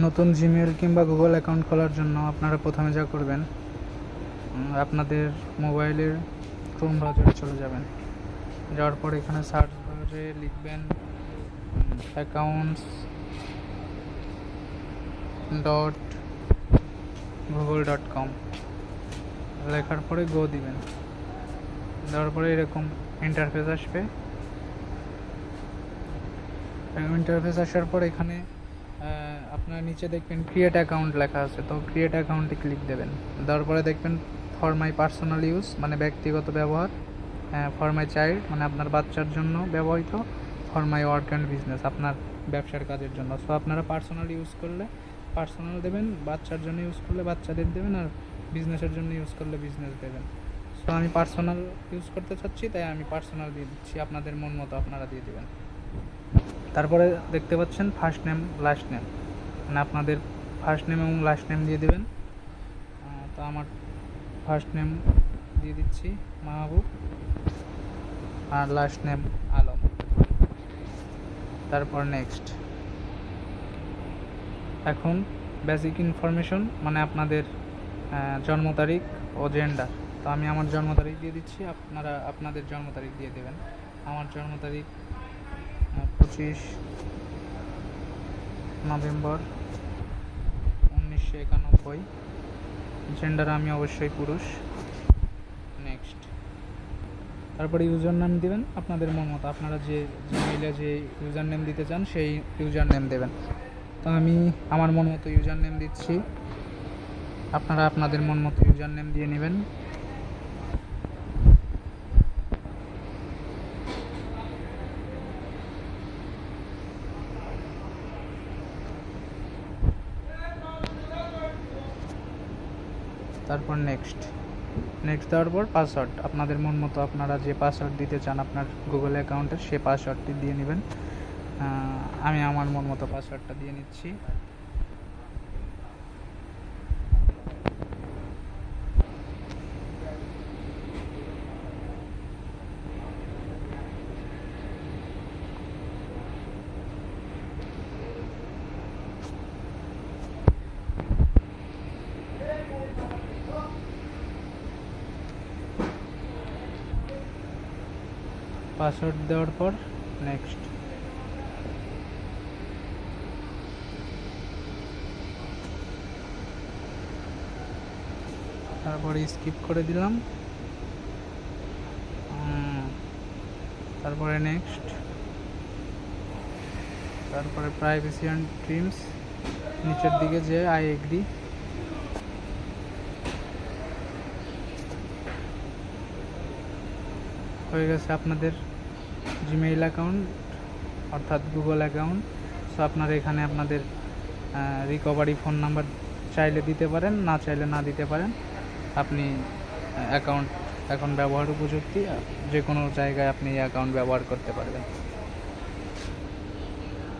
নতুন জিমেল কিংবা Google account খোলার জন্য আপনারা প্রথমে যা করবেন, আপনাদের মোবাইলের ক্রোম ব্রাউজারে চলে যাবেন। যাওয়ার পর এখানে সার্চ বারে লিখবেন accounts.google.com। লেখার পরে গো দিবেন। দেওয়ার পরে এরকম ইন্টারফেস আসবে। ইন্টারফেস আসার পর এখানে আপনার নিচে দেখবেন ক্রিয়েট অ্যাকাউন্ট লেখা আছে, তো ক্রিয়েট অ্যাকাউন্টে ক্লিক দেবেন। দেওয়ার পরে দেখবেন ফর মাই পার্সোনাল ইউজ মানে ব্যক্তিগত ব্যবহার, ফর মাই চাইল্ড মানে আপনার বাচ্চার জন্য ব্যবহৃত, for my work and business আপনার ব্যবসার কাজের জন্য। সো আপনারা পার্সোনাল ইউজ করলে পার্সোনাল দেবেন, বাচ্চার জন্য ইউজ করলে বাচ্চাদের দেবেন, আর বিজনেসের জন্য ইউজ করলে বিজনেস দেবেন। সো আমি পার্সোনাল ইউজ করতে চাচ্ছি, তাই আমি পার্সোনাল দিয়ে দিচ্ছি। আপনাদের মন মতো আপনারা দিয়ে দেবেন। তারপরে দেখতে পাচ্ছেন ফার্স্ট নেম লাস্ট নেম, মানে আপনাদের ফার্স্ট নেম এবং লাস্ট নেম দিয়ে দেবেন। তো আমার ফার্স্ট নেম দিয়ে দিচ্ছি মাহবুব, আর লাস্ট নেম আলম। তারপর নেক্সট। এখন বেসিক ইনফরমেশন মানে আপনাদের জন্ম তারিখ ও জেন্ডার। তো আমি আমার জন্ম তারিখ দিয়ে দিচ্ছি, আপনারা আপনাদের জন্ম তারিখ দিয়ে দেবেন। আমার জন্ম তারিখ 25 নভেম্বর 1991। জেন্ডার আমি অবশ্যই পুরুষ। নেক্সট। তারপরে ইউজার নেম দেবেন আপনাদের মন মতো, আপনারা যে জিমেইলে যে ইউজার নেম দিতে চান সেই ইউজার নেম দেবেন। তো আমি আমার মন মতো ইউজার নেম দিচ্ছি, আপনারা আপনাদের মন মতো ইউজার নেম দিয়ে নেবেন। তারপর নেক্সট দেওয়ার পর পাসওয়ার্ড আপনাদের মন মতো, আপনারা যে পাসওয়ার্ড দিতে চান আপনার গুগল অ্যাকাউন্টের সেই পাসওয়ার্ডটি দিয়ে নেবেন। আমি আমার মন মতো পাসওয়ার্ডটা দিয়ে নিচ্ছি। পাসওয়ার্ড দেওয়ার পর নেক্সট। তারপরে স্কিপ করে দিলাম। তারপরে নেক্সট। তারপরে প্রাইভেসি অ্যান্ড ট্রিমস, নিচের দিকে যে আই এগ্রি। হয়ে গেছে আপনাদের জিমেইল অ্যাকাউন্ট অর্থাৎ গুগল অ্যাকাউন্ট। সো আপনারা এখানে আপনাদের রিকভারি ফোন নাম্বার চাইলে দিতে পারেন, না চাইলে না দিতে পারেন। আপনি অ্যাকাউন্ট এখন ব্যবহার উপযুক্ত, যে কোনো জায়গায় আপনি অ্যাকাউন্ট ব্যবহার করতে পারবেন।